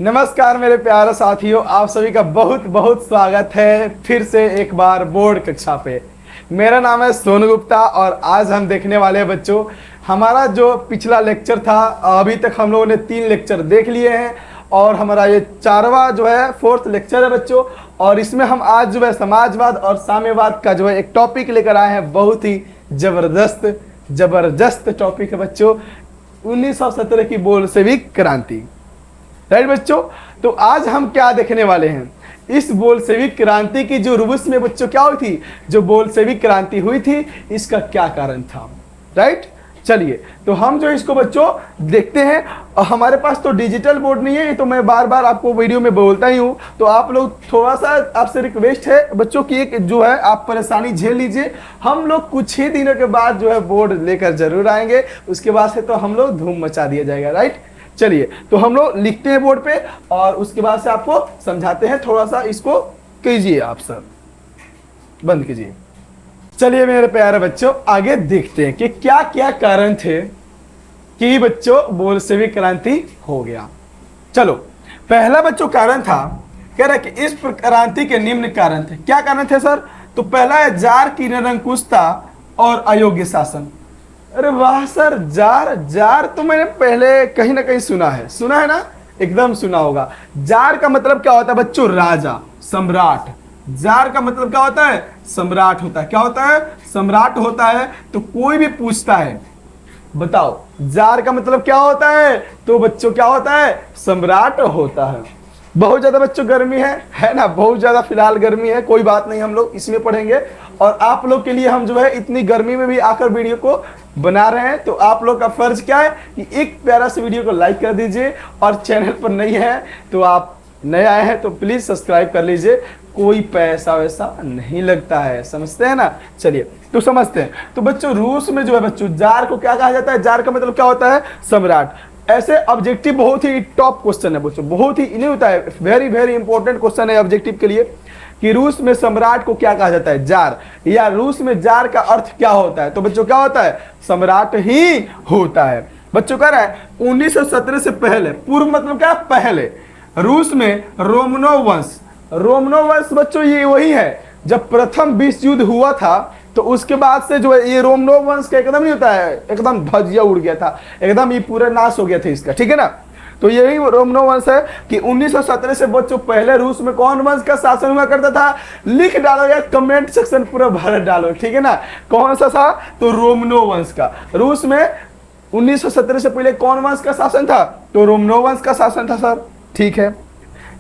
नमस्कार मेरे प्यारे साथियों, आप सभी का बहुत बहुत स्वागत है फिर से एक बार बोर्ड कक्षा पे। मेरा नाम है सोनू गुप्ता और आज हम देखने वाले हैं बच्चों, हमारा जो पिछला लेक्चर था, अभी तक हम लोगों ने 3 लेक्चर देख लिए हैं और हमारा ये 4वां जो है 4th लेक्चर है बच्चों। और इसमें हम आज जो है समाजवाद और साम्यवाद का जो है एक टॉपिक लेकर आए हैं। बहुत ही जबरदस्त टॉपिक है बच्चों, 1917 की बोल्शेविक क्रांति। राइट बच्चों, तो आज हम क्या देखने वाले हैं, इस बोल्शेविक क्रांति की जो रूस में बच्चों क्या हुई थी, जो बोल्शेविक क्रांति हुई थी, इसका क्या कारण था। राइट, चलिए तो हम जो इसको बच्चों देखते हैं। और हमारे पास तो डिजिटल बोर्ड नहीं है, तो मैं बार बार आपको वीडियो में बोलता ही हूँ, तो आप लोग थोड़ा सा आपसे रिक्वेस्ट है बच्चों की एक जो है आप परेशानी झेल लीजिए। हम लोग कुछ ही दिनों के बाद जो है बोर्ड लेकर जरूर आएंगे, उसके बाद से तो हम लोग धूम मचा दिया जाएगा। राइट, चलिए तो हम लोग लिखते हैं बोर्ड पे और उसके बाद से आपको समझाते हैं। थोड़ा सा इसको कीजिए, आप सब बंद कीजिए। चलिए मेरे प्यारे बच्चों, आगे देखते हैं कि क्या क्या कारण थे कि बच्चों बोल्शेविक क्रांति हो गया। चलो, पहला बच्चों कारण था, कह रहे कि इस क्रांति के निम्न कारण थे। क्या कारण थे सर? तो पहला है जार की निरंकुशता और अयोग्य शासन। अरे वाह सर, जार तो मैंने पहले कहीं ना कहीं सुना है ना, एकदम सुना होगा। जार का मतलब क्या होता है बच्चों? राजा, सम्राट। जार का मतलब क्या होता है? सम्राट होता है। क्या होता है? सम्राट होता है। तो कोई भी पूछता है, बताओ जार का मतलब क्या होता है, तो बच्चों क्या होता है? सम्राट होता है। बहुत ज्यादा बच्चों गर्मी है ना, बहुत ज्यादा फिलहाल गर्मी है, कोई बात नहीं, हम लोग इसमें पढ़ेंगे। और आप लोग के लिए हम जो है इतनी गर्मी में भी आकर वीडियो को बना रहे हैं, तो आप लोग का फर्ज क्या है कि एक प्यारा सा वीडियो को लाइक कर दीजिए और चैनल पर नहीं है तो आप नए आए हैं तो प्लीज सब्सक्राइब कर लीजिए। कोई पैसा वैसा नहीं लगता है, समझते हैं ना। चलिए तो समझते हैं। तो बच्चों रूस में जो है बच्चों जार को क्या कहा जाता है? जार का मतलब क्या होता है? सम्राट। ऐसे ऑब्जेक्टिव बहुत ही टॉप क्वेश्चन है बच्चों, बहुत ही नहीं होता है, वेरी वेरी इंपॉर्टेंट क्वेश्चन है ऑब्जेक्टिव के लिए कि रूस में सम्राट को क्या कहा जाता है? जार। या रूस में जार का अर्थ क्या होता है? तो बच्चों क्या होता है? सम्राट ही होता है। बच्चों कह रहा है 1917 से पहले, पूर्व मतलब क्या? पहले रूस में रोमनो वंश बच्चों ये वही है जब प्रथम विश्व युद्ध हुआ था, तो उसके बाद से जो है ये रोमनो वंश का एकदम नहीं होता है, एकदम ध्वजिया उड़ गया था, एकदम ये पूरा नाश हो गया था इसका। ठीक है ना, तो यही रोमनो वंश है कि 1917 से बच्चों पहले रूस में कौन वंश का शासन हुआ करता था? लिख डालो यार, कमेंट सेक्शन पूरा भर डालो, ठीक है ना। कौन सा था? तो रोमनो वंश का। रूस में 1917 से पहले कौन वंश का शासन था? तो रोमनो वंश का शासन था सर। ठीक है,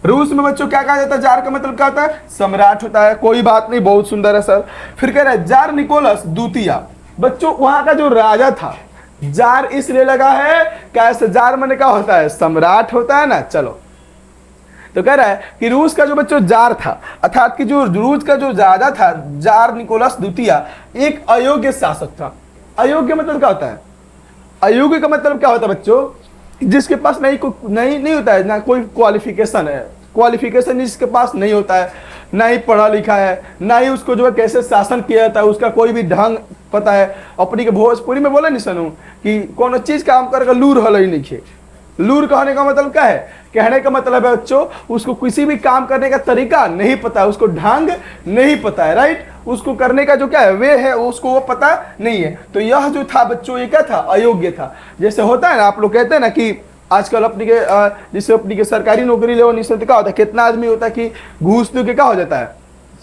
रूस में बच्चों क्या कहा जाता है? जार का मतलब क्या होता है? सम्राट होता है। कोई बात नहीं, बहुत सुंदर है सर। फिर कह रहा है जार निकोलस द्वितीय, बच्चों वहां का जो राजा था, जार इसलिए लगा है कैसे? जार माने क्या होता है? सम्राट होता है ना। चलो, तो कह रहा है कि रूस का जो बच्चों जार था, अर्थात कि जो रूस का जो राजा था जार निकोलस द्वितीय, एक अयोग्य शासक था। अयोग्य मतलब क्या होता है? अयोग्य का मतलब क्या होता है बच्चों? जिसके पास नहीं होता है, ना कोई क्वालिफिकेशन है, क्वालिफिकेशन जिसके पास नहीं होता है, ना ही पढ़ा लिखा है, ना ही उसको जो है कैसे शासन किया जाता है उसका कोई भी ढंग पता है। अपनी के भोजपुरी में बोले नहीं सनू कि कौन चीज काम करेगा लूर हल ही नहीं खे। लूर कहने का मतलब क्या है? कहने का मतलब है बच्चों उसको किसी भी काम करने का तरीका नहीं पता है, उसको ढंग नहीं पता है। राइट, उसको करने का जो क्या है वे है उसको वो पता नहीं है। तो यह जो था बच्चों ये क्या था? अयोग्य था। जैसे होता है ना, आप लोग कहते हैं ना कि आजकल अपनी के जिससे अपनी के सरकारी नौकरी ले निश्चित क्या होता है, कितना आदमी होता है कि घूस दे के क्या हो जाता है,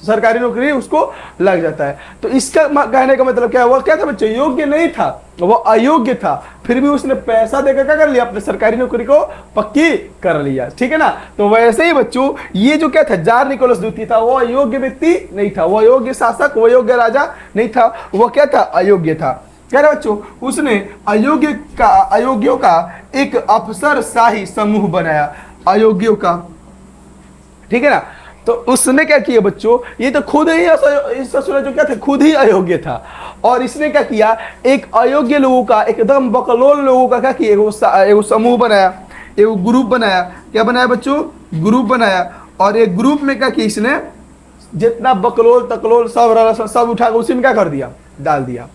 सरकारी नौकरी उसको लग जाता है। तो इसका कहने का मतलब क्या है? वो क्या था बच्चों? योग्य नहीं था, वो अयोग्य था, फिर भी उसने पैसा देकर क्या कर लिया? अपने सरकारी नौकरी को पक्की कर लिया। ठीक है ना। तो वैसे ही बच्चों ये जो क्या था, जार निकोलस द्वितीय था, वो अयोग्य व्यक्ति नहीं था, वो अयोग्य शासक, वो योग्य राजा नहीं था, वो क्या था? अयोग्य था। कह रहे बच्चों उसने अयोग्यों का एक अफसरशाही समूह बनाया, अयोग्यों का। ठीक है ना। तो उसने क्या किया बच्चों? ये तो खुद ही जो क्या था, खुद ही अयोग्य था। और इसने क्या किया? एक अयोग्य लोगों का, एकदम बकलोल लोगों का क्या किया? एगो समूह बनाया, एगो ग्रुप बनाया। क्या बनाया बच्चों? ग्रुप बनाया। और एक ग्रुप में क्या किया इसने? जितना बकलोल तकलोल सब उठा कर उसी में क्या कर दिया? डाल दिया।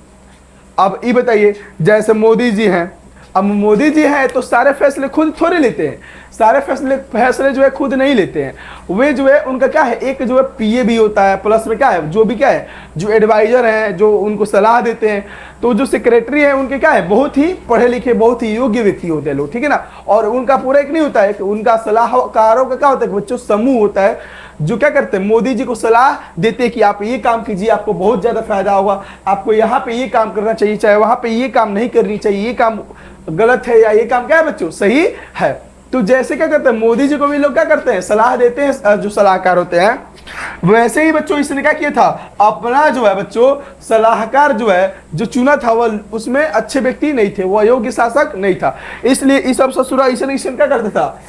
अब ये बताइए, जैसे मोदी जी हैं, अब मोदी जी हैं तो सारे फैसले खुद थोड़े लेते हैं, सारे फैसले फैसले जो है खुद नहीं लेते हैं, वे जो है उनका क्या है, एक जो है पीए भी होता है, प्लस में क्या है जो भी क्या है जो एडवाइजर हैं जो उनको सलाह देते हैं। तो जो सेक्रेटरी है उनके क्या है बहुत ही पढ़े लिखे बहुत ही योग्य व्यक्ति होते हैं लोग, ठीक है ना। और उनका पूरा एक नहीं होता है, उनका सलाहकारों का क्या होता है बच्चों समूह होता है जो क्या करते हैं मोदी जी को सलाह देते हैं कि आप ये काम कीजिए, आपको बहुत ज्यादा फायदा होगा, आपको यहाँ पे ये काम करना चाहिए, चाहे वहां पे ये काम नहीं करनी चाहिए, ये काम गलत है या ये काम क्या है बच्चों सही है। तो जैसे क्या करते हैं मोदी जी को भी लोग क्या करते हैं सलाह देते हैं जो सलाहकार होते हैं, वैसे ही बच्चों इसने क्या किया था अपना जो है बच्चों सलाहकार जो है जो चुना था वह उसमें अच्छे व्यक्ति नहीं थे, वह योग्य शासक नहीं था। इसलिए इस सब ससुरा ईशन क्या करता था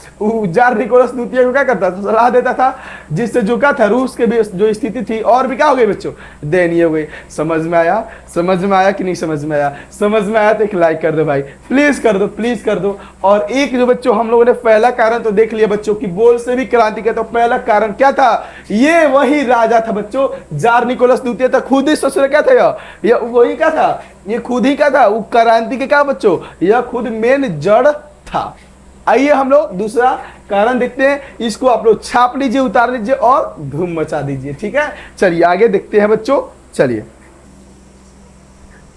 जार निकोलस द्वितीय को क्या करता था सलाह देता था, जिससे जो क्या था रूस के भी जो स्थिति थी और भी क्या हो गई बच्चों दयनीय हो गई। समझ में आया, समझ में आया कि नहीं समझ में आया? समझ में आया तो एक लाइक कर दो भाई, प्लीज कर दो, प्लीज कर दो। और एक जो बच्चों हम लोगों ने पहला कारण तो देख लिया बच्चों की बोल्शेविक क्रांति का, तो पहला कारण क्या था, ये वही राजा था बच्चों जार निकोलस द्वितीय था, खुद ही ससुर क्या था यह वही क्या था, ये खुद ही क्या था वो क्रांति के क्या बच्चों यह खुद मेन जड़ था। आइए हम लोग दूसरा कारण देखते हैं, इसको आप लोग छाप लीजिए, उतार लीजिए और धूम मचा दीजिए, ठीक है। चलिए आगे देखते हैं बच्चों, चलिए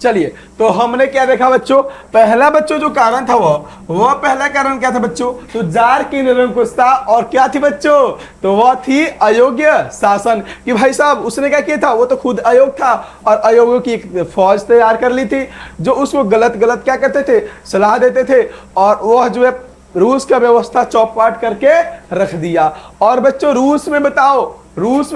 चलिए तो हमने क्या देखा बच्चों, पहला बच्चों जो कारण था वह पहला कारण क्या था बच्चों, तो जार की निरंकुशता और क्या थी बच्चों, तो वह थी अयोग्य शासन। कि भाई साहब उसने क्या किया था, वो तो खुद अयोग था और अयोग्यों की एक फौज तैयार कर ली थी जो उसको गलत गलत क्या करते थे सलाह देते थे, और वह जो है रूस का व्यवस्था चौपाट करके रख दिया। और बच्चों रूस में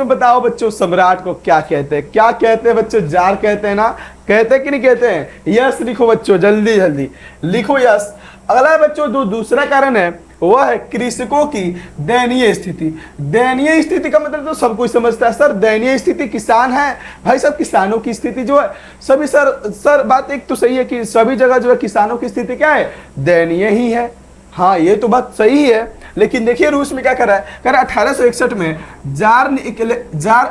बताओ बच्चों सम्राट को क्या कहते हैं, क्या कहते हैं बच्चों, जार कहते हैं ना, कहते हैं कि नहीं कहते हैं? यस लिखो बच्चों, जल्दी जल्दी लिखो यस। अगला बच्चों जो दूसरा कारण है वह है कृषकों की दयनीय स्थिति। दयनीय स्थिति का मतलब तो सब कोई समझता है सर, दयनीय स्थिति किसान है भाई साहब, किसानों की स्थिति जो है सभी सर बात एक तो सही है कि सभी जगह जो है किसानों की स्थिति क्या है दयनीय ही है, हाँ ये तो बात सही है। लेकिन देखिए रूस में क्या कर रहा है, कह रहा 1861 में जार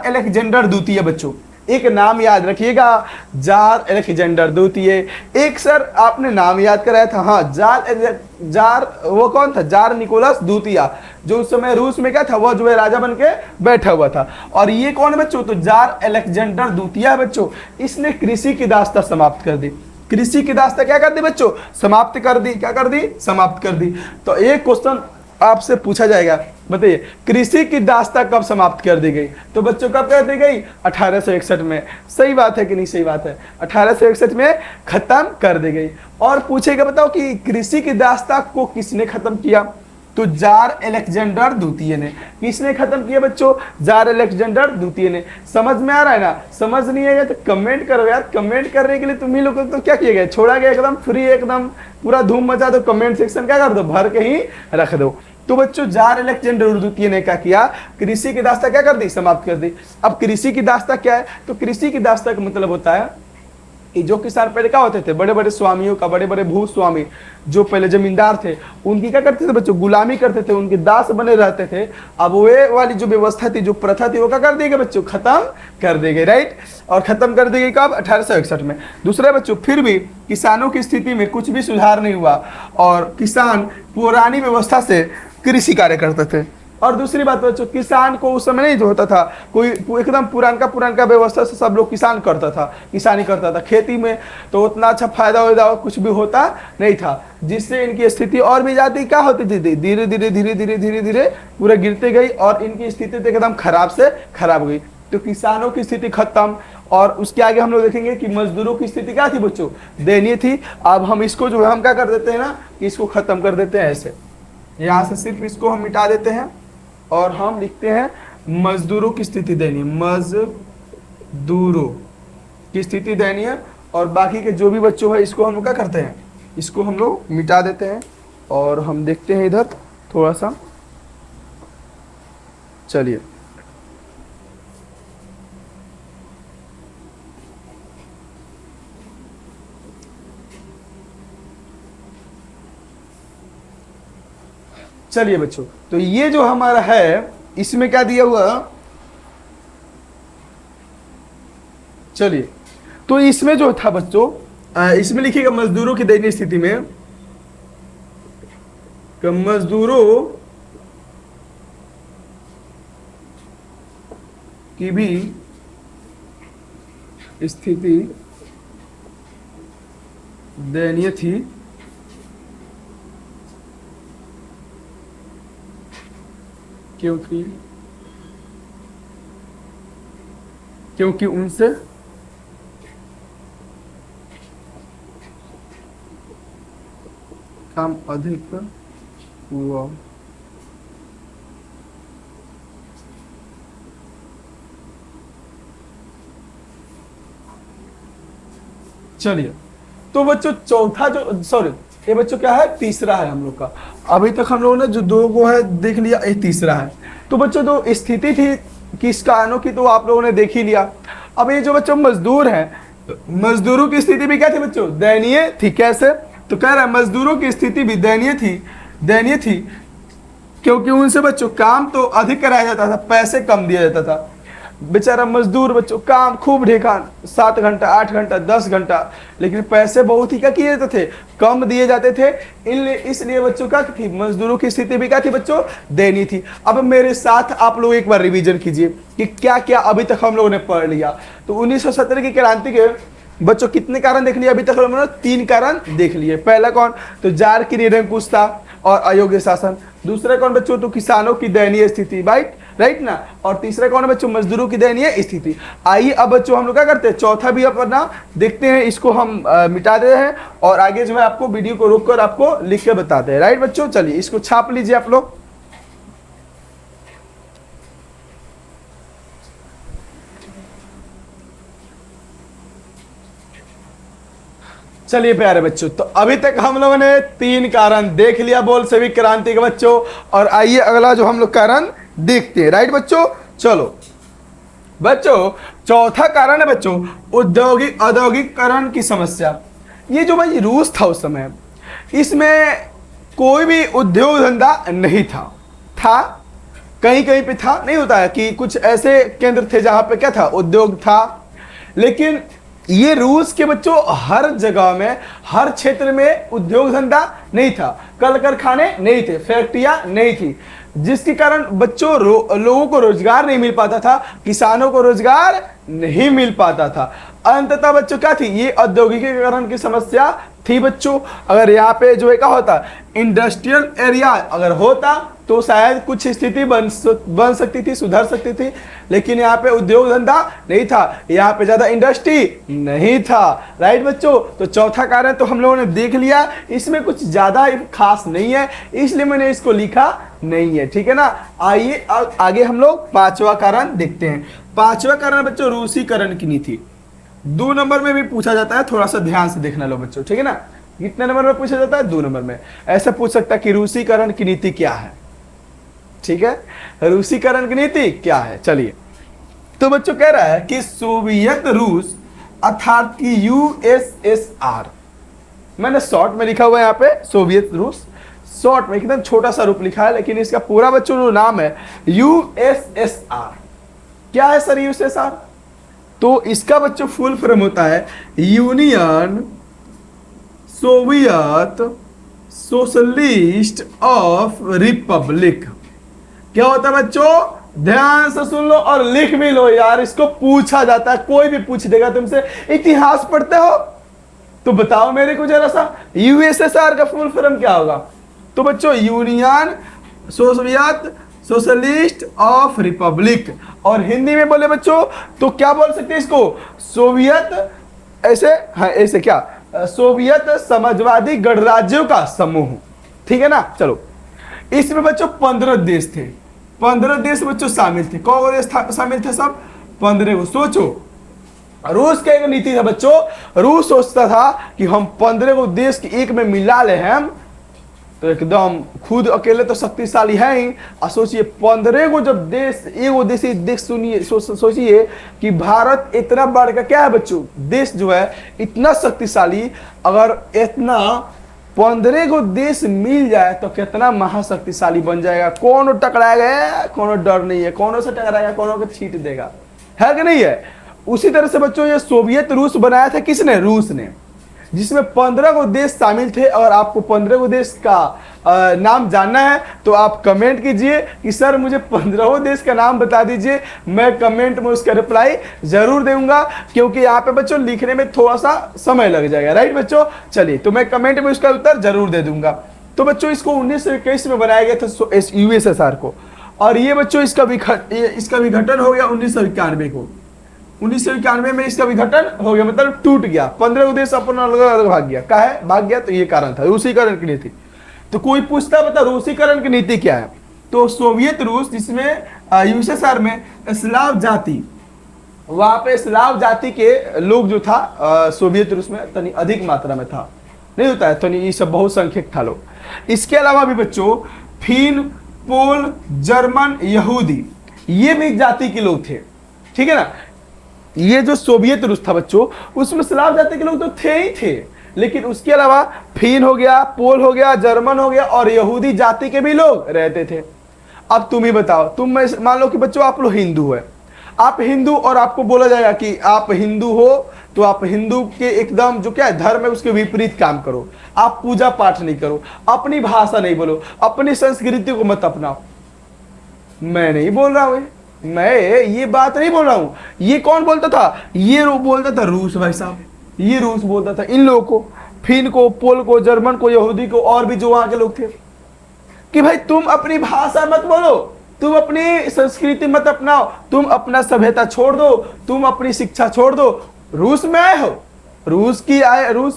अलेक्जेंडर द्वितीय बच्चों, एक नाम याद रखिएगा जार अलेक्जेंडर द्वितीय, एक सर आपने नाम याद कराया था, हाँ जार वो कौन था, जार निकोलस द्वितीय, जो उस समय रूस में क्या था वह जो है राजा बन के बैठा हुआ था। और ये कौन बच्चों, तो जार अलेक्जेंडर द्वितीय बच्चों, इसने कृषि की दास्ता समाप्त कर दी, कृषि की दास्ता क्या कर दी बच्चों समाप्त कर दी, क्या कर दी समाप्त कर दी। तो एक क्वेश्चन आपसे पूछा जाएगा, बताइए कृषि की दास्ता कब समाप्त कर दी गई, तो बच्चों कब कर दी गई 1861 में, सही बात है कि नहीं सही बात है, 1861 में खत्म कर दी गई। और पूछेगा बताओ कि कृषि की दास्ता को किसने खत्म किया, तो जार अलेक्जेंडर द्वितीय ने। किसने खत्म किया बच्चों, जार अलेक्जेंडर द्वितीय ने। समझ में आ रहा है ना, समझ नहीं आएगा तो कमेंट करो यार, कमेंट करने के लिए तुम्ही लोग तो क्या किया गया, छोड़ा गया एकदम फ्री, एकदम पूरा धूम मचा दो, कमेंट सेक्शन क्या कर दो भर के ही रख दो। तो बच्चों जार अलेक्जेंडर द्वितीय ने क्या किया, कृषि की दास्ता क्या कर दी समाप्त कर दी। अब कृषि की दास्ता क्या है, तो कृषि की दास्ता का मतलब होता है कि जो किसान पहले क्या होते थे बड़े बड़े स्वामियों का, बड़े बड़े भूस्वामी जो पहले जमींदार थे उनकी क्या करते थे बच्चों गुलामी करते थे, उनके दास बने रहते थे। अब वे वाली जो व्यवस्था थी जो प्रथा थी वो क्या कर दी गई बच्चों खत्म कर दी गई, राइट। और खत्म कर दी गई कब 1861 में। दूसरा बच्चों फिर भी किसानों की स्थिति में कुछ भी सुधार नहीं हुआ और किसान पुरानी व्यवस्था से कृषि कार्य करते थे। और दूसरी बात बच्चों किसान को उस समय नहीं जो होता था कोई एकदम पुरानका व्यवस्था से सब लोग किसान करता था, किसानी करता था, खेती में तो उतना अच्छा फायदा वायदा कुछ भी होता नहीं था, जिससे इनकी स्थिति और भी ज्यादा क्या होती थी, धीरे धीरे पूरा गिरते गई और इनकी स्थिति तो एकदम खराब से खराब हो गई। तो किसानों की स्थिति खत्म। और उसके आगे हम लोग देखेंगे कि मजदूरों की स्थिति क्या थी बच्चों दयनीय थी। अब हम इसको जो है हम क्या कर देते हैं ना कि इसको खत्म कर देते हैं, ऐसे यहाँ से सिर्फ इसको हम मिटा देते हैं और हम लिखते हैं मजदूरों की स्थिति दयनीय, मजदूरों की स्थिति दयनीय। और बाकी के जो भी बच्चों है इसको हम लोग क्या करते हैं, इसको हम लोग मिटा देते हैं। और हम देखते हैं इधर थोड़ा सा, चलिए चलिए बच्चों, तो ये जो हमारा है इसमें क्या दिया हुआ, चलिए तो इसमें जो था बच्चों इसमें लिखिएगा मजदूरों की दयनीय स्थिति में कि मजदूरों की भी स्थिति दयनीय थी, क्योंकि उनसे काम अधिक हुआ। चलिए, तो बच्चों चौथा जो सॉरी ये बच्चों क्या है, तीसरा है हम लोग का। अभी तक हम लोगों ने जो दो को है देख लिया, ये तीसरा है। तो बच्चों जो स्थिति थी किस कारणों की तो आप लोगों ने देख ही लिया। अब ये जो बच्चों मजदूर हैं, मजदूरों की स्थिति भी क्या थी बच्चों, दयनीय थी। कैसे, तो कह रहा है मजदूरों की स्थिति भी दयनीय थी क्योंकि उनसे बच्चों काम तो अधिक कराया जाता था, पैसे कम दिया जाता था। बेचारा मजदूर बच्चों काम खूब ढेका 7 घंटा 8 घंटा 10 घंटा, लेकिन पैसे बहुत ही क्या किए जाते थे, कम दिए जाते थे। इसलिए बच्चों क्या थी, मजदूरों की स्थिति भी क्या थी बच्चों, दयनीय थी। अब मेरे साथ आप लोग एक बार रिवीजन कीजिए कि क्या क्या अभी तक हम लोगों ने पढ़ लिया। तो 1917 की क्रांति के बच्चों कितने कारण देख लिए अभी तक हम लोगों ने, 3 कारण देख लिए। पहला कौन, तो जार की निरंकुशता और अयोग्य शासन। दूसरा कौन बच्चों, तो किसानों की दयनीय स्थिति, राइट ना। और तीसरा कौन है बच्चों, मजदूरों की दयनीय स्थिति। आइए अब बच्चों हम लोग क्या करते हैं, चौथा भी अपना देखते हैं, इसको हम मिटा देते हैं और आगे जो है आपको वीडियो को रोक कर आपको लिख के बताते हैं। राइट बच्चों, चलिए इसको छाप लीजिए आप लोग। चलिए प्यारे बच्चों, तो अभी तक हम लोगों ने 3 कारण देख लिया बोल्शेविक क्रांति के बच्चों, और आइए अगला जो हम लोग कारण देखते हैं। राइट बच्चों, चलो बच्चों चौथा कारण है बच्चों औद्योगिकरण की समस्या। ये जो भाई रूस था उस समय, इसमें कोई भी उद्योग धंधा नहीं था कहीं कहीं पे था, नहीं होता है कि कुछ ऐसे केंद्र थे जहां पे क्या था, उद्योग था। लेकिन ये रूस के बच्चों हर जगह में, हर क्षेत्र में उद्योग धंधा नहीं था, कल कारखाने नहीं थे, फैक्ट्रियां नहीं थी, जिसके कारण बच्चों लोगों को रोजगार नहीं मिल पाता था, किसानों को रोजगार नहीं मिल पाता था। अंततः बच्चों क्या थी, ये औद्योगिकीकरण की समस्या थी बच्चों। अगर यहाँ पे जो है क्या होता, इंडस्ट्रियल एरिया अगर होता तो शायद कुछ स्थिति बन सकती थी, सुधर सकती थी। लेकिन यहाँ पे उद्योग धंधा नहीं था, यहाँ पे ज्यादा इंडस्ट्री नहीं था। राइट बच्चों, तो चौथा कारण तो हम लोगों ने देख लिया, इसमें कुछ ज्यादा खास नहीं है, इसलिए मैंने इसको लिखा नहीं है। ठीक है ना। आइए आगे हम लोग 5वां कारण देखते हैं। 5वां कारण बच्चों रूसीकरण की नीति। 2 नंबर में भी पूछा जाता है, थोड़ा सा ध्यान से देखना लो बच्चों। ठीक है ना। कितने नंबर में पूछा जाता है, 2 नंबर में। ऐसा पूछ सकता है कि रूसीकरण की नीति क्या है। ठीक है, रूसीकरण की नीति क्या है। चलिए, तो बच्चों कह रहा है कि सोवियत रूस अर्थात कि यूएसएसआर, मैंने शॉर्ट में लिखा हुआ है यहाँ पे सोवियत रूस, शॉर्ट में एकदम छोटा सा रूप लिखा है, लेकिन इसका पूरा बच्चों जो नाम है यूएसएसआर। क्या है सर यूएसएसआर, तो इसका बच्चों फुल फॉर्म होता है union Soviet socialist of Republic. क्या होता है बच्चों, ध्यान से सुन लो और लिख भी लो यार, इसको पूछा जाता है, कोई भी पूछ देगा तुमसे। इतिहास पढ़ते हो तो बताओ मेरे को जरा सा, यूएसएसआर का फुल फॉर्म क्या होगा। तो बच्चों union Soviet socialist of Republic, और हिंदी में बोले बच्चों तो क्या बोल सकते हैं इसको, सोवियत ऐसे, हाँ ऐसे क्या, सोवियत समाजवादी गणराज्यों का समूह। ठीक है ना। चलो, इसमें बच्चों 15 देश थे, 15 देश बच्चों शामिल थे। कौन देश शामिल थे, सब 15 को। सोचो, रूस का एक नीति था बच्चों, रूस सोचता था कि हम 15 को देश के एक में मिला ले हम, तो एकदम खुद अकेले तो शक्तिशाली है ही। और सोचिए 15 को जब देश, एगो देश सुनिए, सोचिए कि भारत इतना बड़ का क्या है बच्चों, देश जो है इतना शक्तिशाली, अगर इतना 15 को देश मिल जाए तो कितना महाशक्तिशाली बन जाएगा। कौन टकराएगा, कौन डर नहीं है, कौनों से टकराएगा, कौनों को छीट देगा, है कि नहीं है। उसी तरह से बच्चों ये सोवियत रूस बनाया था किसने, रूस ने। जिसमें 15 गो देश शामिल थे। और आपको 15 गो देश का नाम जानना है तो आप कमेंट कीजिए कि सर मुझे 15 देश का नाम बता दीजिए, मैं कमेंट में उसका रिप्लाई जरूर दूंगा, क्योंकि यहाँ पे बच्चों लिखने में थोड़ा सा समय लग जाएगा। राइट बच्चों, चलिए तो मैं कमेंट में उसका उत्तर जरूर दे दूंगा। तो बच्चों इसको 1921 में बनाया गया था यूएसएसआर को, और ये बच्चों इसका विघटन हो गया 1991 को। 1991 में इसका विघटन हो गया, मतलब टूट गया। 15 देश अपना अलग अलग भाग गया। कहा है भाग गया? तो ये कारण था रूसीकरण की नीति। तो कोई पूछता बता रूसीकरण की नीति क्या है? तो सोवियत रूस, जिसमें यूएसएसआर में स्लाव जाति, वहां पे स्लाव जाति के लोग जो था सोवियत रूस में तनी अधिक मात्रा में था, नहीं होता है, तनी ये सब बहुसंख्यक था लोग। इसके अलावा भी बच्चों फिन, पोल, जर्मन, यहूदी, ये भी जाति के लोग थे। ठीक है ना। ये जो सोवियत रूस था बच्चों, उसमें स्लाव जाति के लोग तो थे ही थे, लेकिन उसके अलावा फिन हो गया, पोल हो गया, जर्मन हो गया और यहूदी जाति के भी लोग रहते थे। अब तुम ही बताओ, तुम मान लो कि बच्चों आप लोग हिंदू है, आप हिंदू, और आपको बोला जाएगा कि आप हिंदू हो तो आप हिंदू के एकदम जो क्या है धर्म है उसके विपरीत काम करो, आप पूजा पाठ नहीं करो, अपनी भाषा नहीं बोलो, अपनी संस्कृति को मत अपनाओ। मैं नहीं बोल रहा हूं, मैं ये बात नहीं बोल रहा हूं। ये कौन बोलता था? ये बोलता था रूस भाई साहब, ये रूस बोलता था इन लोगों को, फिन को, पोल को, जर्मन को, यहूदी को और भी जो वहां के लोग थे, कि भाई तुम अपनी भाषा मत बोलो, तुम अपनी संस्कृति मत अपनाओ, तुम अपना सभ्यता छोड़ दो, तुम अपनी शिक्षा छोड़ दो। रूस में आए हो, रूस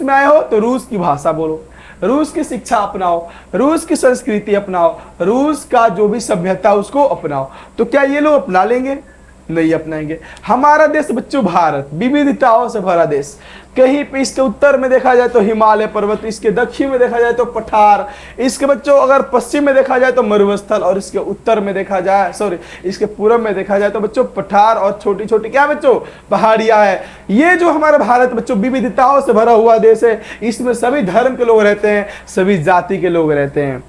में आए हो तो रूस की भाषा बोलो, रूस की शिक्षा अपनाओ, रूस की संस्कृति अपनाओ, रूस का जो भी सभ्यता उसको अपनाओ। तो क्या ये लोग अपना लेंगे? नहीं अपनाएंगे। हमारा देश बच्चों भारत विविधताओं से भरा देश, कहीं पे इसके उत्तर में देखा जाए तो हिमालय पर्वत, इसके दक्षिण में देखा जाए तो पठार, इसके बच्चों अगर पश्चिम में देखा जाए तो मरुस्थल, और इसके उत्तर में देखा जाए इसके पूर्व में देखा जाए तो बच्चों पठार और छोटी छोटी क्या बच्चों पहाड़ियां है। ये जो हमारा भारत बच्चों विविधताओं से भरा हुआ देश है, इसमें सभी धर्म के लोग रहते हैं, सभी जाति के लोग रहते हैं,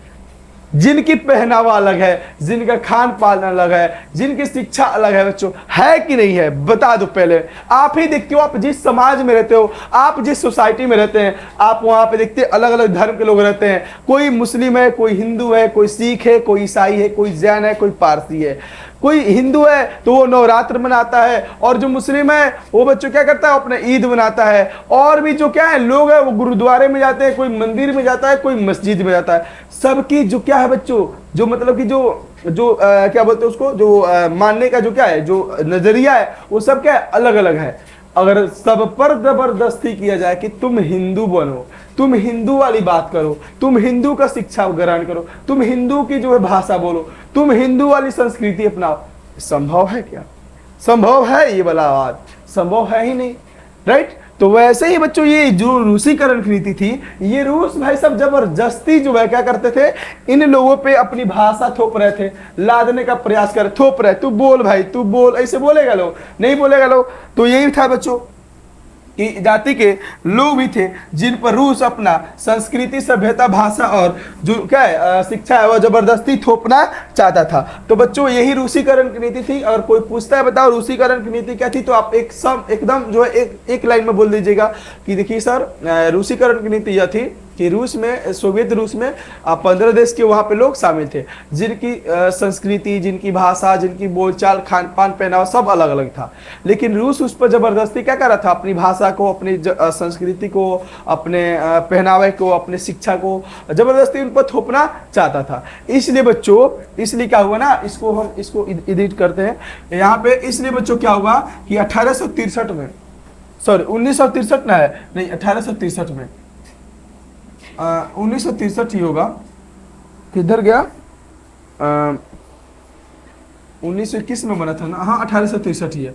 जिनकी पहनावा अलग है, जिनका खान पान अलग है, जिनकी शिक्षा अलग है। बच्चों है कि नहीं है? बता दो पहले। आप ही देखते हो, आप जिस समाज में रहते हो, आप जिस सोसाइटी में रहते हैं, आप वहां पे देखते अलग अलग धर्म के लोग रहते हैं। कोई मुस्लिम है, कोई हिंदू है, कोई सिख है, कोई ईसाई है, कोई जैन है, कोई पारसी है। कोई हिंदू है तो वो नवरात्र मनाता है, और जो मुस्लिम है वो बच्चों क्या करता है अपने ईद मनाता है। और भी जो क्या है लोग है वो गुरुद्वारे में जाते हैं, कोई मंदिर में जाता है, कोई मस्जिद में जाता है। सबकी जो क्या है बच्चों, जो मतलब कि जो क्या बोलते हैं उसको, जो मानने का जो क्या है, जो नजरिया है, वो सब क्या है अलग अलग है। अगर सब पर जबरदस्ती किया जाए कि तुम हिंदू बनो, तुम हिंदू वाली बात करो, तुम हिंदू का शिक्षा ग्रहण करो, तुम हिंदू की जो है भाषा बोलो, तुम हिंदू वाली संस्कृति अपनाओ, संभव है क्या? संभव है? ये वाला बात संभव है ही नहीं। राइट। तो वैसे ही बच्चों ये जो रूसीकरण की नीति थी, ये रूस भाई सब जबरदस्ती जो है क्या करते थे, इन लोगों पे अपनी भाषा थोप रहे थे, लादने का प्रयास कर, थोप रहे, तू बोल भाई, तू बोल, ऐसे बोलेगा लोग, नहीं बोलेगा लोग। तो यही था बच्चों कि जाति के लोग भी थे जिन पर रूस अपना संस्कृति, सभ्यता, भाषा और जो क्या है शिक्षा है वह जबरदस्ती थोपना चाहता था। तो बच्चों यही रूसीकरण की नीति थी। अगर कोई पूछता है बताओ रूसीकरण की नीति क्या थी, तो आप एकदम जो है एक लाइन में बोल दीजिएगा कि देखिए सर रूसीकरण की नीति यह थी कि रूस में, सोवियत रूस में 15 देश के वहाँ पे लोग शामिल थे, जिनकी संस्कृति, जिनकी भाषा, जिनकी बोलचाल, खान पान, पहनावा सब अलग अलग था। लेकिन रूस उस पर जबरदस्ती क्या कर रहा था, अपनी भाषा को, अपनी संस्कृति को, अपने पहनावे को, अपने शिक्षा को जबरदस्ती उन पर थोपना चाहता था। इसलिए बच्चों, इसलिए क्या हुआ ना, इसको एडिट करते हैं यहाँ पे। इसलिए बच्चों क्या हुआ कि 1863 में, सॉरी 1963 ना है, नहीं 1863 में, 1963 ही होगा, किधर गया, 1921 में बना था ना, हाँ 1863 ही है।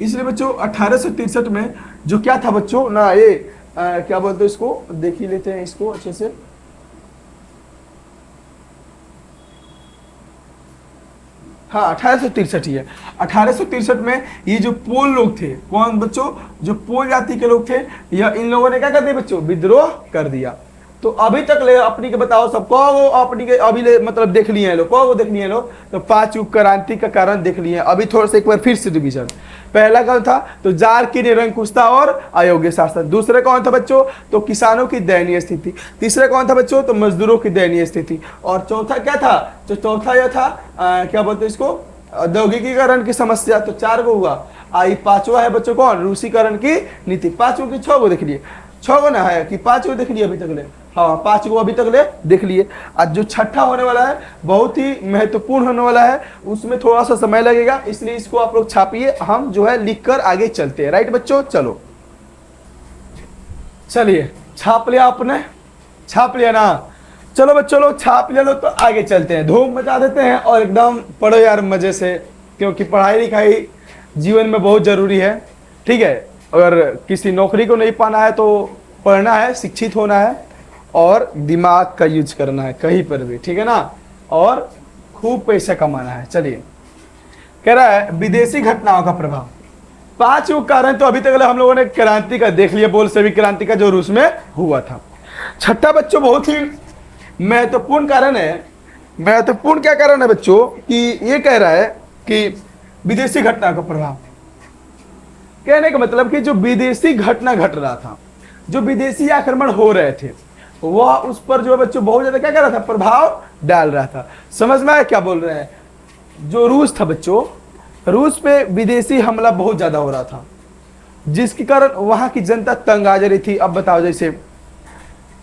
इसलिए बच्चों 1863 में जो क्या था बच्चों ना, ये क्या बोलते हैं इसको, देख ही लेते हैं इसको अच्छे से। हाँ 1863 ही है। 1863 में ये जो पोल लोग थे, कौन बच्चों, जो पोल जाति के लोग थे, यह इन लोगों ने क्या कर दिया बच्चों, विद्रोह कर दिया। तो अभी तक ले अपनी के बताओ सबको, वो अपनी के अभी ले मतलब देख लिए हैं लोग, को देख लिए हैं लोग, तो 5 युग क्रांति का कारण देख लिए हैं। अभी थोड़ा सा एक बार फिर से रिवीजन पहला कौन था? तो जार की निरंकुशता और अयोग्य शासन। दूसरा कौन था बच्चों? तो किसानों की दयनीय स्थिति। तीसरा कौन था बच्चों? तो मजदूरों की दयनीय स्थिति। और चौथा क्या था? तो चौथा यह था क्या बोलते हैं इसको, औद्योगिकीकरण की समस्या। तो 4 को हुआ। आई 5वां है बच्चों कौन? रूसीकरण की नीति। 5 को कि 6 को देख लिए? 6 को ना है कि 5 को देख लिए अभी तक ले? हाँ 5 को अभी तक ले देख लिए। आज जो छठा होने वाला है बहुत ही महत्वपूर्ण होने वाला है, उसमें थोड़ा सा समय लगेगा, इसलिए इसको आप लोग छापिए, हम जो है लिखकर आगे चलते हैं। राइट बच्चों? चलो चलिए, छाप लिया आपने? छाप लिया ना? चलो बच्चों लोग छाप लिया तो आगे चलते हैं, धूम मचा देते हैं और एकदम पढ़ो यार मजे से, क्योंकि पढ़ाई लिखाई जीवन में बहुत जरूरी है। ठीक है, अगर किसी नौकरी को नहीं पाना है तो पढ़ना है, शिक्षित होना है और दिमाग का यूज करना है कहीं पर भी, ठीक है ना, और खूब पैसा कमाना है। चलिए, कह रहा है विदेशी घटनाओं का प्रभाव। 5 कारण तो अभी तक हम लोगों ने क्रांति का देख लिया, बोल्शेविक क्रांति का जो रूस में हुआ था। छठा बच्चों बहुत ही महत्वपूर्ण कारण है। महत्वपूर्ण क्या कारण है बच्चों? कि ये कह रहा है कि विदेशी घटना का प्रभाव। कहने का मतलब कि जो विदेशी घटना घट रहा था, जो विदेशी आक्रमण हो रहे थे, वह उस पर जो बच्चों बहुत ज्यादा क्या कर रहा था? प्रभाव डाल रहा था। समझ में आया क्या बोल रहे हैं? जो रूस था बच्चों, रूस पे विदेशी हमला बहुत ज्यादा हो रहा था, जिसके कारण वहां की जनता तंग आ जा रही थी। अब बताओ, जैसे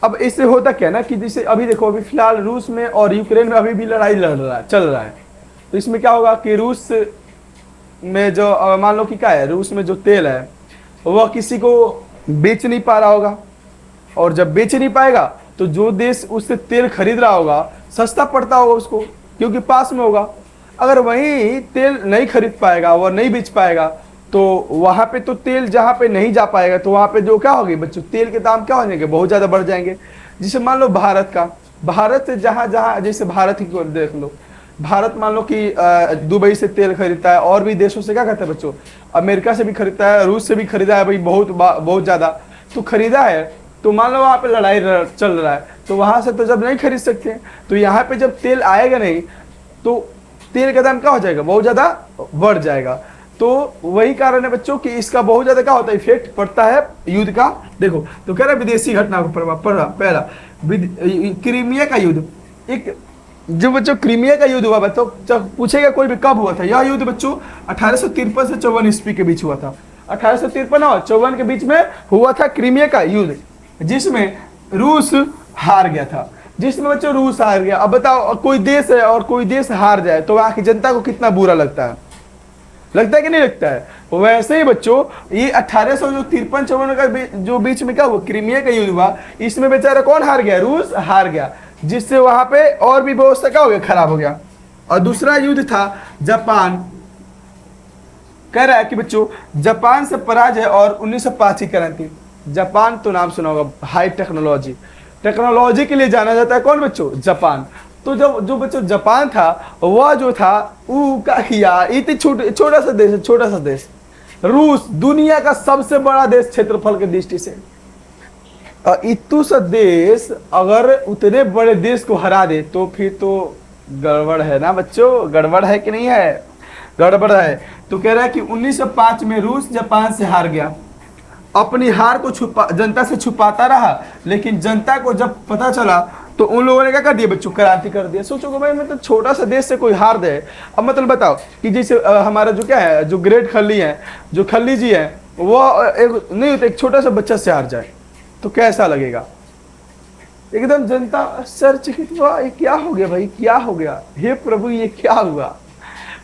अब इससे होता क्या ना कि जैसे अभी देखो, अभी फिलहाल रूस में और यूक्रेन में अभी भी लड़ाई चल रहा है। तो इसमें क्या होगा कि रूस में जो मान लो कि क्या है, रूस में जो तेल है वह किसी को बेच नहीं पा रहा होगा, और जब बेच नहीं पाएगा तो जो देश उससे तेल खरीद रहा होगा सस्ता पड़ता होगा उसको, क्योंकि पास में होगा। अगर वही तेल नहीं खरीद पाएगा, वह नहीं बेच पाएगा, तो वहां पे तो तेल जहां पे नहीं जा पाएगा, तो वहां पे जो क्या होगी बच्चों, तेल के दाम क्या हो जाएंगे? बहुत ज्यादा बढ़ जाएंगे। जैसे मान लो भारत से जहां जहां, जैसे भारत ही को देख लो, भारत मान लो कि दुबई से तेल खरीदता है, और भी देशों से क्या करता है बच्चों, अमेरिका से भी खरीदता है, रूस से भी खरीदा है भाई, बहुत ज्यादा तो खरीदा है। तो मान लो वहां पे लड़ाई चल रहा है, तो वहां से तो जब नहीं खरीद सकते, तो यहाँ पे जब तेल आएगा नहीं तो तेल का दाम क्या हो जाएगा? बहुत ज्यादा बढ़ जाएगा। तो वही कारण है बच्चों कि इसका बहुत ज्यादा क्या होता है? इफेक्ट पड़ता है युद्ध का। देखो, तो कह रहा है विदेशी घटना को प्रभाव पड़ रहा। पहला क्रीमिया का युद्ध। एक जो बच्चों क्रीमिया का युद्ध हुआ, बच्चों पूछेगा कोई भी कब हुआ था? यह युद्ध बच्चों 1853 से 54 ईस्वी के बीच हुआ था। 1853 और 54 के बीच में हुआ था क्रीमिया का युद्ध, जिसमें रूस हार गया था। जिसमें बच्चों रूस हार गया। अब बताओ, कोई देश है और कोई देश हार जाए तो वहां की जनता को कितना बुरा लगता है? लगता है कि नहीं लगता है? वैसे ही बच्चों ये 1853-54 का जो बीच में क्या हुआ, क्रीमिया का युद्ध हुआ, इसमें बेचारा कौन हार गया? रूस हार गया, जिससे वहां पे और भी व्यवस्था क्या हो गया? खराब हो गया। और दूसरा युद्ध था जापान। कह रहा है कि बच्चों जापान से पराजय और 1905 की क्रांति। जापान तो नाम सुना होगा, हाई टेक्नोलॉजी के लिए जाना जाता है। कौन बच्चों? जापान। तो जब जो बच्चों जापान था, वह जो था वो क्या किया? इतनी छोटा सा देश रूस, दुनिया का सबसे बड़ा देश क्षेत्रफल के दृष्टि से। इतू सा देश अगर उतने बड़े देश को हरा दे तो फिर तो गड़बड़ है ना बच्चों? गड़बड़ है कि नहीं है? गड़बड़ है। तो कह रहा है कि 1905 में रूस जापान से हार गया। अपनी हार को जनता से छुपाता रहा, लेकिन जनता को जब पता चला तो उन लोगों ने क्या कर दिया बच्चों? क्रांति कर दिया। सोचो भाई, मतलब छोटा सा देश से कोई हार दे। अब मतलब बताओ कि जैसे हमारा जो क्या है, जो ग्रेट खल्ली है, जो खल्ली जी है, वो एक नहीं होता, एक छोटा सा बच्चा से हार जाए तो कैसा लगेगा? एकदम जनता आश्चर्यचकित हुआ, ये क्या हो गया भाई? क्या हो गया? हे प्रभु, ये क्या हुआ?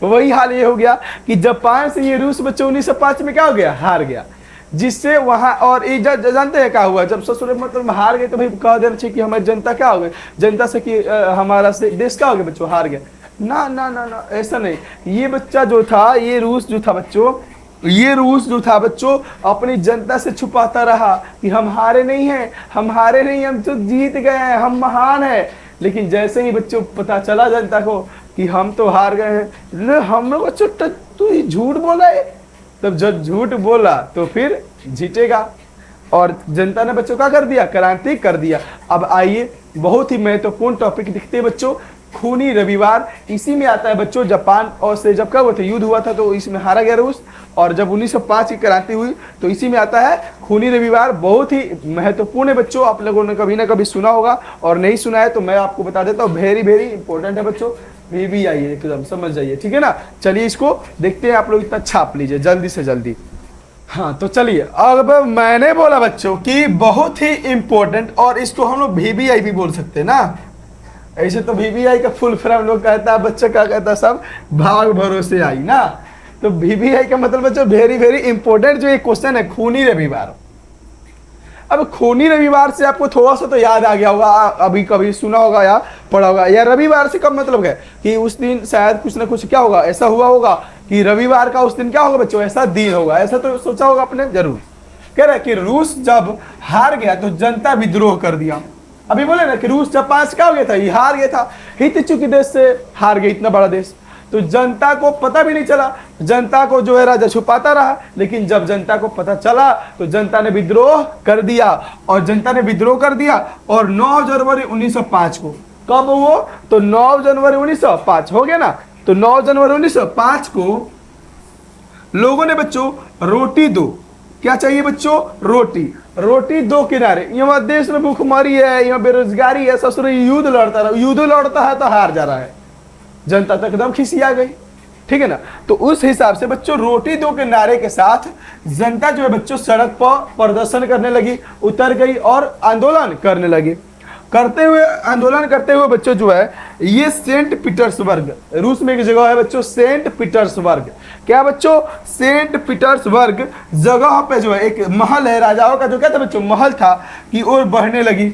वही हाल ये हो गया कि जापान से ये रूस बच्चों 1905 में क्या हो गया? हार गया। जिससे वहां और जानते हैं क्या हुआ? जब ससुर मतलब हार गए तो भाई कह देना चाहिए कि हमारी जनता क्या हो गई, जनता से कि हमारा से देश क्या हो गया बच्चों? हार गया। ना ना ना ना, ऐसा नहीं। ये बच्चा जो था, ये रूस जो था बच्चों, ये रूस जो था बच्चों, अपनी जनता से छुपाता रहा कि हम हारे नहीं हैं, हम हारे नहीं, हम तो जीत गए हैं, हम महान हैं। लेकिन जैसे ही बच्चों पता चला जनता को कि हम तो हार गए हैं, हम लोग बच्चों तू झूठ बोला है। तब जब झूठ बोला तो फिर जीतेगा। और जनता ने बच्चों का कर दिया? क्रांति कर दिया। अब आइए, बहुत ही महत्वपूर्ण टॉपिक दिखते हैं बच्चों, खूनी रविवार इसी में आता है बच्चों। जापान और से जब कब हुआ था, युद्ध हुआ था, तो इसमें हारा गया रूस। और जब 1905 की क्रांति हुई तो इसी में आता है खूनी रविवार। बहुत ही महत्वपूर्ण है बच्चों, आप लोगों ने कभी ना कभी सुना होगा, और नहीं सुना है तो मैं आपको बता देता हूँ, वेरी वेरी इंपॉर्टेंट है बच्चों। भी आइए एकदम समझ जाइए, ठीक है ना। चलिए इसको देखते हैं, आप लोग इतना छाप लीजिए जल्दी से जल्दी। हाँ तो चलिए, अब मैंने बोला बच्चों कि बहुत ही इंपॉर्टेंट, और इसको हम लोग VBI भी बोल सकते हैं ना। ऐसे तो VBI का फुल फॉर्म लोग कहता है, बच्चा क्या कहता है सब, भाग भरोसे आई ना। तो VBI का मतलब बच्चों वेरी वेरी इंपॉर्टेंट जो ये क्वेश्चन है, खूनी रविवार। अब खूनी रविवार से आपको थोड़ा सा तो याद आ गया होगा, अभी कभी सुना होगा या पढ़ा होगा। या रविवार से कब मतलब है कि उस दिन शायद कुछ ना कुछ क्या होगा, ऐसा हुआ होगा कि रविवार का उस दिन क्या होगा बच्चों, ऐसा दिन होगा, ऐसा तो सोचा होगा आपने जरूर। कह रहा है कि रूस जब हार गया तो जनता विद्रोह कर दिया। अभी बोले ना कि रूस जापान से क्या हो गया था, ये हार गया था, हित चुकी देश से हार गया, इतना बड़ा देश। तो जनता को पता भी नहीं चला, जनता को जो है राजा छुपाता रहा। लेकिन जब जनता को पता चला तो जनता ने विद्रोह कर दिया, और जनता ने विद्रोह कर दिया। और 9 जनवरी 1905 को, कब वो, तो 9 जनवरी 1905 हो गया ना। तो 9 जनवरी 1905 को लोगों ने बच्चों रोटी दो, क्या चाहिए बच्चों, रोटी, रोटी दो किनारे। यहाँ देश में भूखमरी है, यहाँ बेरोजगारी है, ससुर युद्ध लड़ता रहा, युद्ध लड़ता है तो हार जा रहा है, जनता तक एकदम खिसिया गई, ठीक है ना। तो उस हिसाब से बच्चों रोटी दो के नारे के साथ जनता जो है बच्चों सड़क पर प्रदर्शन करने लगी, उतर गई और आंदोलन करने लगी। आंदोलन करते हुए बच्चों जो है ये सेंट पीटर्सबर्ग, रूस में एक जगह है बच्चों सेंट पीटर्सबर्ग। क्या बच्चों, सेंट पीटर्सबर्ग जगह पे जो है एक महल है, राजाओं का जो क्या था बच्चों, महल था, की ओर बढ़ने लगी,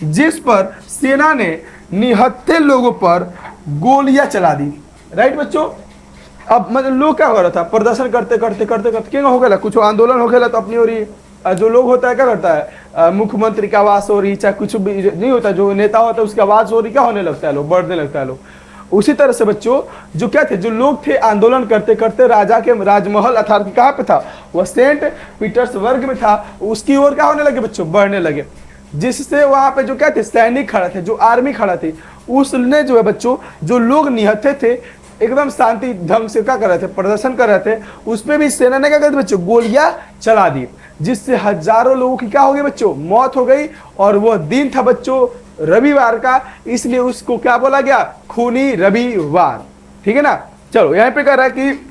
जिस पर सेना ने निहत्थे लोगों पर गोलियां चला दी। राइट बच्चों। अब मतलब लोग क्या हो रहा था, प्रदर्शन करते करते करते करते क्या हो गया, कुछ आंदोलन हो गया तो अपनी और जो लोग होता है क्या करता है, मुख्यमंत्री की आवाज हो रही, चाहे कुछ भी नहीं होता, जो नेता होता है उसकी आवाज हो रही, क्या होने लगता है, लोग बढ़ने लगता है लोग। उसी तरह से बच्चों जो क्या थे, जो लोग थे आंदोलन करते करते राजा के राजमहल अर्थात कहाँ पे था, वह सेंट पीटर्सबर्ग में था, उसकी ओर क्या होने लगे बच्चों, बढ़ने लगे। जिससे वहां पे जो क्या थे, सैनिक खड़ा थे, जो आर्मी खड़ा थी, उसने जो है बच्चों जो लोग निहत्थे थे एकदम शांति ढंग से क्या कर रहे थे, प्रदर्शन कर रहे थे, उस पर भी सेना ने क्या कर दिया बच्चों, गोलियां चला दी, जिससे हजारों लोगों की क्या हो गई बच्चों, मौत हो गई। और वह दिन था बच्चों रविवार का, इसलिए उसको क्या बोला गया, खूनी रविवार, ठीक है ना। चलो यहाँ पे कह रहा है कि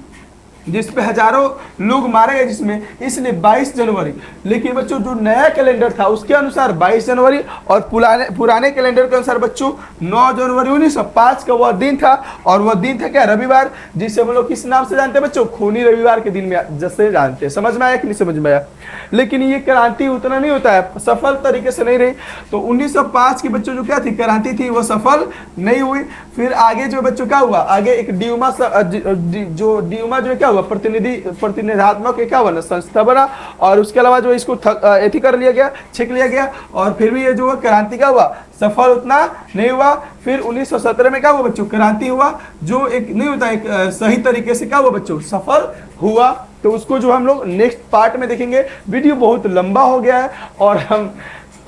जिसपे हजारों लोग मारे गए जिसमें, इसलिए 22 जनवरी। लेकिन बच्चों जो नया कैलेंडर था उसके अनुसार 22 जनवरी, और पुराने कैलेंडर के अनुसार बच्चों 9 जनवरी 1905 का वह दिन था। और वह दिन था क्या, रविवार, जिसे हम लोग किस नाम से जानते हैं बच्चों, खूनी रविवार के दिन में जैसे जानते हैं। समझ में आया कि नहीं समझ में आया। लेकिन ये क्रांति उतना नहीं होता है, सफल तरीके से नहीं रही। तो 1905 की बच्चों जो क्या थी क्रांति थी, वो सफल नहीं हुई। फिर आगे जो बच्चों क्या हुआ, आगे एक ड्यूमा जो क्या हुआ, प्रतिनिधात्मक क्या हुआ ना, संस्था बना। और उसके अलावा जो इसको एथी कर लिया गया, छीक लिया गया। और फिर भी ये जो क्रांति क्या हुआ, सफल उतना नहीं हुआ। फिर 1917 में क्या हुआ बच्चों, क्रांति हुआ, जो एक नहीं होता, एक सही तरीके से क्या हुआ बच्चों, सफल हुआ। तो उसको जो हम लोग नेक्स्ट पार्ट में देखेंगे। वीडियो बहुत लंबा हो गया है, और हम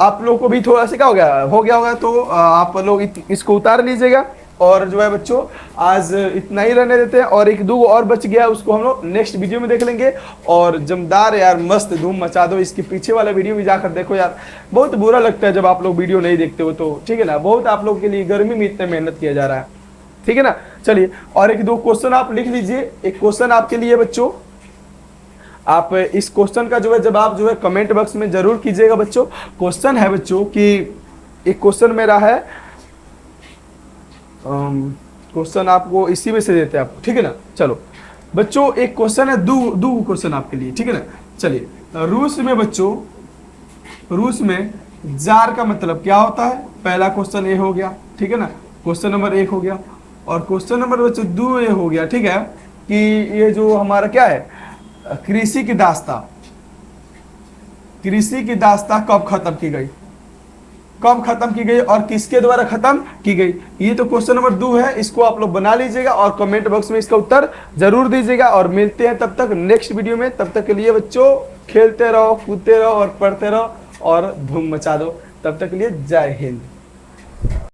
आप लोग को भी थोड़ा सा क्या हो गया होगा, तो आप लोग इसको उतार लीजिएगा। और जो है बच्चों आज इतना ही रहने देते हैं, और एक दो और बच गया, उसको हम लोग नेक्स्ट वीडियो में देख लेंगे। और जमदार यार मस्त धूम मचा दो, इसके पीछे वाला वीडियो भी जाकर देखो यार, बहुत बुरा लगता है जब आप लोग वीडियो नहीं देखते हो तो, ठीक है ना। बहुत आप लोग के लिए गर्मी में इतना मेहनत किया जा रहा है, ठीक है ना। चलिए और एक दो क्वेश्चन आप लिख लीजिए। एक क्वेश्चन आपके लिए बच्चों, आप इस क्वेश्चन का जो है जवाब जो है कमेंट बॉक्स में जरूर कीजिएगा बच्चों। क्वेश्चन है बच्चों कि एक क्वेश्चन मेरा है, क्वेश्चन आपको इसी में से देते हैं आपको, ठीक है ना। चलो बच्चों एक क्वेश्चन है, दो क्वेश्चन आपके लिए, ठीक है ना। चलिए रूस में बच्चों, रूस में जार का मतलब क्या होता है, पहला क्वेश्चन ये हो गया, ठीक है ना। क्वेश्चन नंबर 1 हो गया। और क्वेश्चन नंबर बच्चों 2 ये हो गया, ठीक है, कि ये जो हमारा क्या है, कृषि की दास्ता, कृषि की दास्ता कब खत्म की गई, कब खत्म की गई और किसके द्वारा खत्म की गई। ये तो क्वेश्चन नंबर 2 है, इसको आप लोग बना लीजिएगा और कमेंट बॉक्स में इसका उत्तर जरूर दीजिएगा। और मिलते हैं तब तक नेक्स्ट वीडियो में। तब तक के लिए बच्चों खेलते रहो, कूदते रहो और पढ़ते रहो और धूम मचा दो। तब तक के लिए जय हिंद।